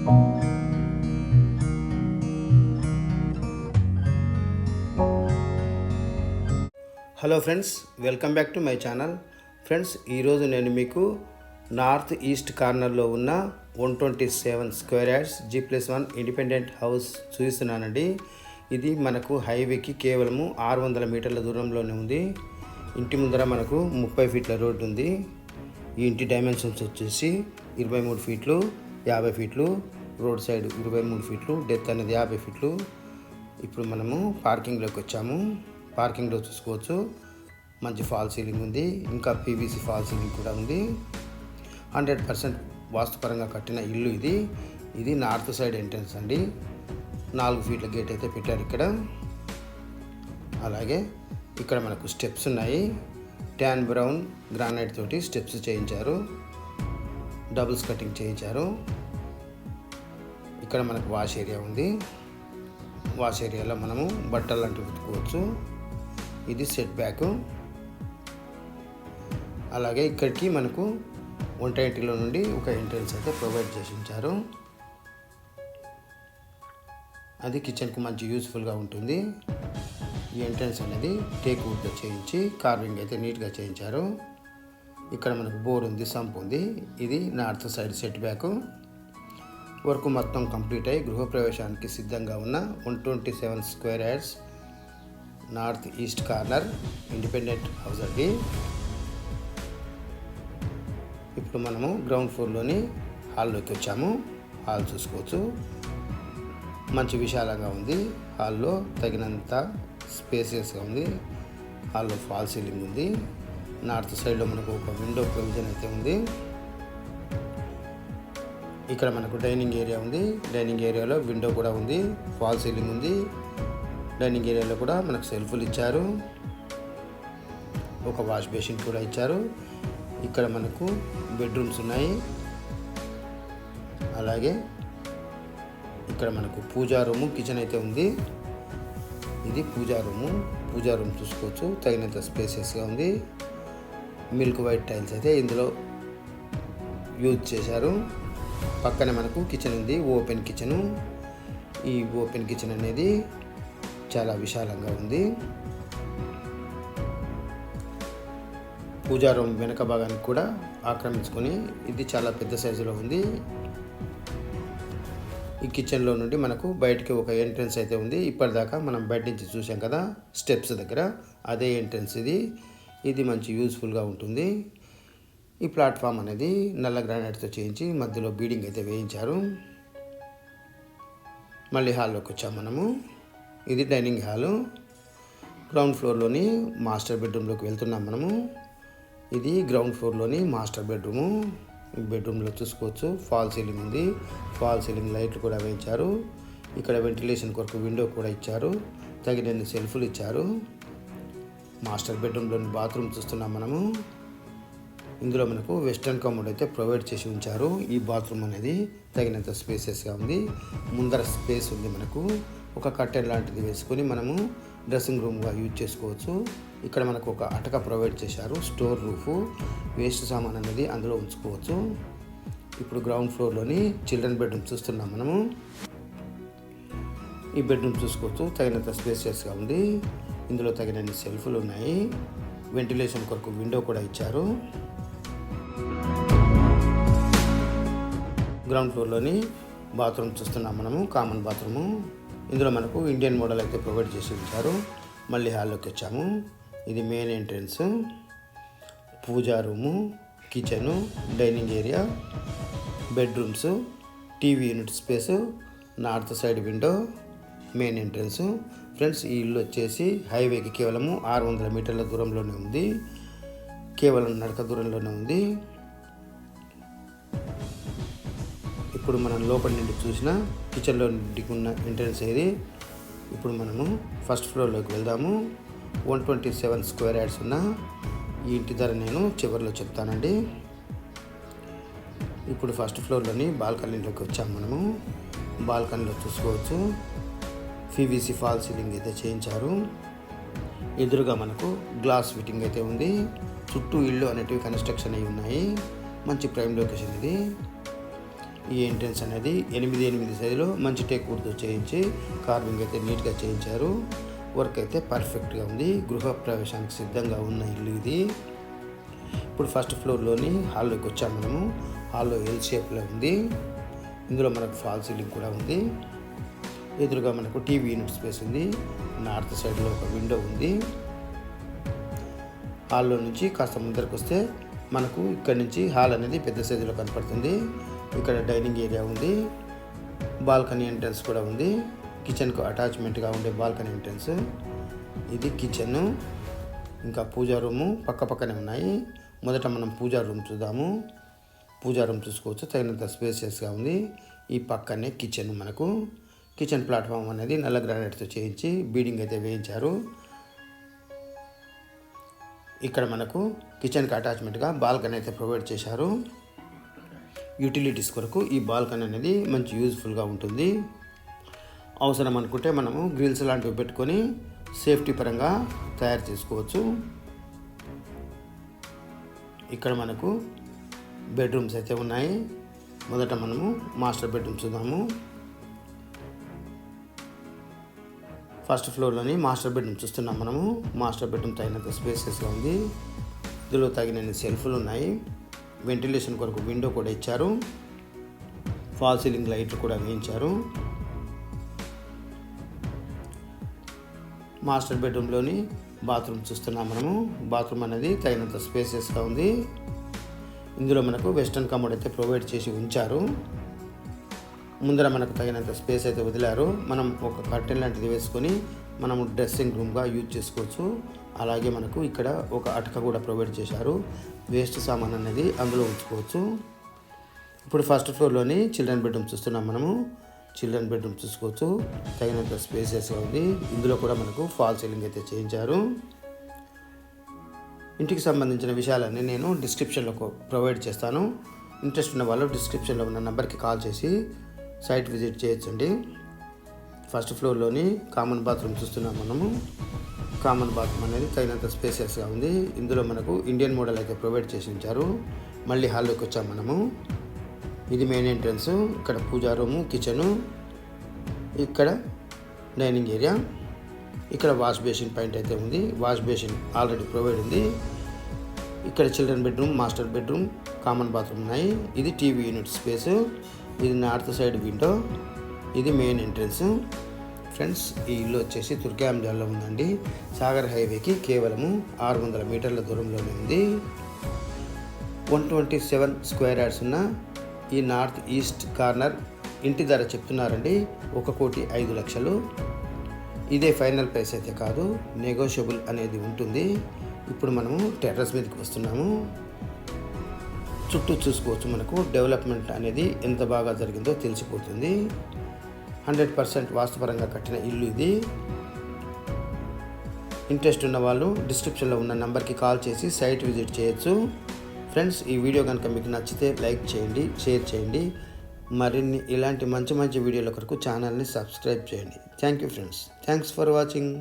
Hello friends, welcome back to my channel. Friends, ఈరోజు నేను మీకు నార్త్ ఈస్ట్ కార్నర్లో ఉన్న 127 square yards G+1 independent house చూపిస్తున్నానండి. ఇది మనకు హైవేకి కేవలము 600 మీటర్ల దూరంలోనే ఉంది. ఇంటి ముందర మనకు 30 ఫీట్ల రోడ్డు ఉంది. ఈ ఇంటి డైమెన్షన్స్ వచ్చేసి 23 ఫీట్లు 50 ఫీట్లు, రోడ్ సైడ్ 23 ఫీట్లు, డెత్ అనేది 50 ఫీట్లు. ఇప్పుడు మనము పార్కింగ్లోకి వచ్చాము. పార్కింగ్లో చూసుకోవచ్చు, మంచి ఫాల్ సీలింగ్ ఉంది, ఇంకా పీవీసీ ఫాల్ సీలింగ్ కూడా ఉంది. 100% వాస్తుపరంగా కట్టిన ఇల్లు ఇది. ఇది నార్త్ సైడ్ ఎంట్రన్స్ అండి. 4 ఫీట్ల గేట్ అయితే పెట్టారు ఇక్కడ. అలాగే ఇక్కడ మనకు స్టెప్స్ ఉన్నాయి. ట్యాన్ బ్రౌన్ గ్రానైట్ తోటి స్టెప్స్ చేయించారు, డబుల్స్ కటింగ్ చేయించారు. ఇక్కడ మనకు వాష్ ఏరియా ఉంది. వాష్ ఏరియాలో మనము బట్టలు లాంటివి ఉతుకోవచ్చు. ఇది సెట్ బ్యాక్. అలాగే ఇక్కడికి మనకు వంట ఇంటిలో నుండి ఒక ఎంట్రన్స్ అయితే ప్రొవైడ్ చేసి ఉంచారు. అది కిచెన్కు మంచి యూస్ఫుల్గా ఉంటుంది. ఈ ఎంట్రన్స్ అనేది టేక్ వుడ్తో చేయించి కార్వింగ్ అయితే నీట్గా చేయించారు. ఇక్కడ మనకు బోర్ ఉంది, సంప్ ఉంది. ఇది north side set back. Work మొత్తం కంప్లీట్ అయ్యి గృహప్రవేశానికి సిద్ధంగా ఉన్న 127 square yards north east corner independent house అండి. ఇప్పుడు మనము గ్రౌండ్ ఫ్లోర్లోని హాల్లోకి వచ్చాము. హాల్ చూసుకోవచ్చు, మంచి విశాలంగా ఉంది. హాల్లో తగినంత స్పేసియస్గా ఉంది. హాల్లో ఫాల్ సీలింగ్ ఉంది. నార్త్ సైడ్లో మనకు ఒక విండో ప్రొవిజన్ అయితే ఉంది. ఇక్కడ మనకు డైనింగ్ ఏరియా ఉంది. డైనింగ్ ఏరియాలో విండో కూడా ఉంది, ఫాల్ సీలింగ్ ఉంది. డైనింగ్ ఏరియాలో కూడా మనకు సెల్ఫ్లు ఇచ్చారు, ఒక వాష్ బేసిన్ కూడా ఇచ్చారు. ఇక్కడ మనకు బెడ్రూమ్స్ ఉన్నాయి. అలాగే ఇక్కడ మనకు పూజా రూము, కిచెన్ అయితే ఉంది. ఇది పూజా రూము. పూజా రూమ్ చూసుకోవచ్చు, తగినంత స్పేసెస్గా ఉంది. మిల్క్ వైట్ టైల్స్ అయితే ఇందులో యూజ్ చేశారు. పక్కనే మనకు కిచెన్ ఉంది, ఓపెన్ కిచెను. ఈ ఓపెన్ కిచెన్ అనేది చాలా విశాలంగా ఉంది. పూజా రూమ్ వెనక భాగానికి కూడా ఆక్రమించుకొని ఇది చాలా పెద్ద సైజులో ఉంది. ఈ కిచెన్లో నుండి మనకు బయటికి ఒక ఎంట్రన్స్ అయితే ఉంది. ఇప్పటిదాకా మనం బయట నుంచి చూసాం కదా స్టెప్స్ దగ్గర, అదే ఎంట్రన్స్ ఇది. ఇది మంచి యూస్ఫుల్గా ఉంటుంది. ఈ ప్లాట్ఫామ్ అనేది నల్ల గ్రానైట్తో చేయించి మధ్యలో బీడింగ్ అయితే వేయించారు. మళ్ళీ హాల్లోకి వచ్చాము మనము. ఇది డైనింగ్ హాలు. గ్రౌండ్ ఫ్లోర్లోని మాస్టర్ బెడ్రూమ్లోకి వెళ్తున్నాం మనము. ఇది గ్రౌండ్ ఫ్లోర్లోని మాస్టర్ బెడ్రూము. ఈ బెడ్రూమ్లో చూసుకోవచ్చు, ఫాల్ సీలింగ్ ఉంది. ఫాల్ సీలింగ్ లైట్లు కూడా వేయించారు. ఇక్కడ వెంటిలేషన్ కొరకు విండో కూడా ఇచ్చారు, తగినన్ని సెల్ఫ్లు ఇచ్చారు. మాస్టర్ బెడ్రూమ్లోని బాత్రూమ్ చూస్తున్నాం మనము. ఇందులో మనకు వెస్టర్న్ కమోడ్ అయితే ప్రొవైడ్ చేసి ఉంచారు. ఈ బాత్రూమ్ అనేది తగినంత స్పేసెస్గా ఉంది. ముందర స్పేస్ ఉంది మనకు. ఒక కర్టెన్ లాంటిది వేసుకొని మనము డ్రెస్సింగ్ రూమ్గా యూజ్ చేసుకోవచ్చు. ఇక్కడ మనకు ఒక అటక ప్రొవైడ్ చేశారు, స్టోర్ రూఫ్. వేస్ట్ సామాన్ అనేది అందులో ఉంచుకోవచ్చు. ఇప్పుడు గ్రౌండ్ ఫ్లోర్లోని చిల్డ్రన్ బెడ్రూమ్ చూస్తున్నాం మనము. ఈ బెడ్రూమ్ చూసుకోవచ్చు, తగినంత స్పేసియస్గా ఉంది. ఇందులో తగినన్ని సెల్ఫ్లు ఉన్నాయి. వెంటిలేషన్ కొరకు విండో కూడా ఇచ్చారు. గ్రౌండ్ ఫ్లోర్లోని బాత్రూమ్ చూస్తున్నాం మనము, కామన్ బాత్రూము. ఇందులో మనకు ఇండియన్ మోడల్ అయితే ప్రొవైడ్ చేసి ఉంచారు. మళ్ళీ హాల్లోకి వచ్చాము. ఇది main entrance. Puja room, kitchen, dining area, bedrooms, TV unit space, north side window, main entrance. Friends, ఈ ఇల్లు వచ్చేసి హైవేకి కేవలము 600 మీటర్ల దూరంలోనే ఉంది. కేవలం నడక దూరంలోనే ఉంది. ఇప్పుడు మనం లోపల నుండి చూసిన కిచెన్లో నుండి ఉన్న ఎంట్రన్స్ ఏది. ఇప్పుడు మనము ఫస్ట్ ఫ్లోర్లోకి వెళ్దాము. 127 స్క్వేర్ యార్డ్స్ ఉన్న ఈ ఇంటి ధర నేను చివరిలో చెప్తానండి. ఇప్పుడు ఫస్ట్ ఫ్లోర్లోని బాల్కనీలోకి వచ్చాము మనము. బాల్కనీలో చూసుకోవచ్చు, పీవీసీ ఫాల్ సీలింగ్ అయితే చేయించారు. ఎదురుగా మనకు గ్లాస్ ఫిట్టింగ్ అయితే ఉంది. చుట్టూ ఇళ్ళు అనేటివి కన్స్ట్రక్షన్ అయి ఉన్నాయి. మంచి ప్రైమ్ లొకేషన్ ఇది. ఈ ఎంట్రన్స్ అనేది 8x8 సైజులో మంచి టేక్ వుడ్తో చేయించి కార్వింగ్ అయితే నీట్గా చేయించారు. వర్క్ అయితే పర్ఫెక్ట్గా ఉంది. గృహప్రవేశానికి సిద్ధంగా ఉన్న ఇల్లు ఇది. ఇప్పుడు ఫస్ట్ ఫ్లోర్లోని హాల్లోకి వచ్చాము మనము. హాల్లో ఎల్ షేప్లో ఉంది. ఇందులో మనకు ఫాల్ సీలింగ్ కూడా ఉంది. ఎదురుగా మనకు టీవీ యూనిట్ స్పేస్ ఉంది. నార్త్ సైడ్లో ఒక విండో ఉంది. హాల్లో నుంచి కాస్త ముందరకు వస్తే మనకు ఇక్కడ నుంచి హాల్ అనేది పెద్ద సైజులో కనపడుతుంది. ఇక్కడ డైనింగ్ ఏరియా ఉంది. బాల్కనీ ఎంట్రన్స్ కూడా ఉంది. కిచెన్కు అటాచ్మెంట్గా ఉండే బాల్కనీ ఎంట్రన్స్. ఇది కిచెన్. ఇంకా పూజా రూము పక్కనే ఉన్నాయి. మొదట మనం పూజా రూమ్ చూద్దాము. పూజా రూమ్ చూసుకోవచ్చు. తగినంత స్పేసియస్గా ఉంది. ఈ పక్కనే కిచెన్. మనకు కిచెన్ ప్లాట్ఫామ్ అనేది నల్ల గ్రానైట్తో చేయించి బీడింగ్ అయితే వేయించారు. ఇక్కడ మనకు కిచెన్కి అటాచ్మెంట్గా బాల్కనీ అయితే ప్రొవైడ్ చేశారు. యూటిలిటీస్ కొరకు ఈ బాల్కనీ అనేది మంచి యూజ్ఫుల్గా ఉంటుంది. అవసరం అనుకుంటే మనము గ్రిల్స్ లాంటివి పెట్టుకొని సేఫ్టీ పరంగా తయారు చేసుకోవచ్చు. ఇక్కడ మనకు బెడ్రూమ్స్ అయితే ఉన్నాయి. మొదట మనము మాస్టర్ బెడ్రూమ్ చూద్దాము. ఫస్ట్ ఫ్లోర్లోని మాస్టర్ బెడ్రూమ్ చూస్తున్నాం మనము. మాస్టర్ బెడ్రూమ్ తగినంత స్పేసెస్గా ఉంది. ఇందులో తగినన్ని సెల్ఫ్లు ఉన్నాయి. వెంటిలేషన్ కొరకు విండో కూడా ఇచ్చారు. ఫాల్ సీలింగ్ లైట్లు కూడా వేయించారు. మాస్టర్ బెడ్రూమ్లోని బాత్రూమ్ చూస్తున్నాం మనము. బాత్రూమ్ అనేది తగినంత స్పేసెస్గా ఉంది. ఇందులో మనకు వెస్టర్న్ కమోడ్ అయితే ప్రొవైడ్ చేసి ఉంచారు. ముందర మనకు తగినంత స్పేస్ అయితే వదిలారు. మనం ఒక కర్టెన్ లాంటిది వేసుకొని మనము డ్రెస్సింగ్ రూమ్గా యూజ్ చేసుకోవచ్చు. అలాగే మనకు ఇక్కడ ఒక అటక కూడా ప్రొవైడ్ చేశారు. వేస్ట్ సామాన్ అనేది అందులో ఉంచుకోవచ్చు. ఇప్పుడు ఫస్ట్ ఫ్లోర్లోని చిల్డ్రన్ బెడ్రూమ్ చూస్తున్నాం మనము. చిల్డ్రన్ బెడ్రూమ్ చూసుకోవచ్చు. తగినంత స్పేసెస్గా ఉంది. ఇందులో కూడా మనకు ఫాల్ సీలింగ్ అయితే చేయించారు. ఇంటికి సంబంధించిన విషయాలన్నీ నేను డిస్క్రిప్షన్లో ప్రొవైడ్ చేస్తాను. ఇంట్రెస్ట్ ఉన్న వాళ్ళు డిస్క్రిప్షన్లో ఉన్న నెంబర్కి కాల్ చేసి సైట్ విజిట్ చేయొచ్చండి. ఫస్ట్ ఫ్లోర్లోని కామన్ బాత్రూమ్ చూస్తున్నాం మనము. కామన్ బాత్రూమ్ అనేది తగినంత స్పేసెస్గా ఉంది. ఇందులో మనకు ఇండియన్ మోడల్ అయితే ప్రొవైడ్ చేసి ఉంచారు. మళ్ళీ హాల్లోకి వచ్చాం మనము. ఇది మెయిన్ ఎంట్రన్స్. ఇక్కడ పూజా రూము, కిచెను, ఇక్కడ డైనింగ్ ఏరియా. ఇక్కడ వాష్ బేసిన్ పాయింట్ అయితే ఉంది. వాష్ బేసిన్ ఆల్రెడీ ప్రొవైడ్ ఉంది. ఇక్కడ children bedroom, master bedroom, common bathroom ఉన్నాయి. ఇది టీవీ యూనిట్ స్పేస్. ఇది నార్త్ సైడ్ విండో. ఇది మెయిన్ ఎంట్రన్స్. ఫ్రెండ్స్, ఈ ఇల్లు వచ్చేసి తుర్కాంజాల్లో ఉందండి. సాగర్ హైవేకి కేవలము 600 మీటర్ల దూరంలోనే ఉంది. 127 స్క్వేర్ యార్డ్స్ ఉన్న ఈ నార్త్ ఈస్ట్ కార్నర్ ఇంటి ధర చెప్తున్నారండి 1,05,00,000. ఇదే ఫైనల్ ప్రైస్ అయితే కాదు, నెగోషియబుల్ అనేది ఉంటుంది. ఇప్పుడు మనము టెర్రస్ మీదకి వస్తున్నాము. చుట్టూ చూసుకోవచ్చు. మనకు డెవలప్మెంట్ అనేది ఎంత బాగా జరిగిందో తెలిసిపోతుంది. 100% వాస్తుపరంగా కట్టిన ఇల్లు ఇది. ఇంట్రెస్ట్ ఉన్న వాళ్ళు డిస్క్రిప్షన్లో ఉన్న నెంబర్కి కాల్ చేసి సైట్ విజిట్ చేయొచ్చు. ఫ్రెండ్స్, ఈ వీడియో కనుక మీకు నచ్చితే లైక్ చేయండి, షేర్ చేయండి. మరిన్ని ఇలాంటి మంచి వీడియోల కొరకు ఛానల్ని సబ్స్క్రైబ్ చేయండి. Thank you friends. Thanks for watching.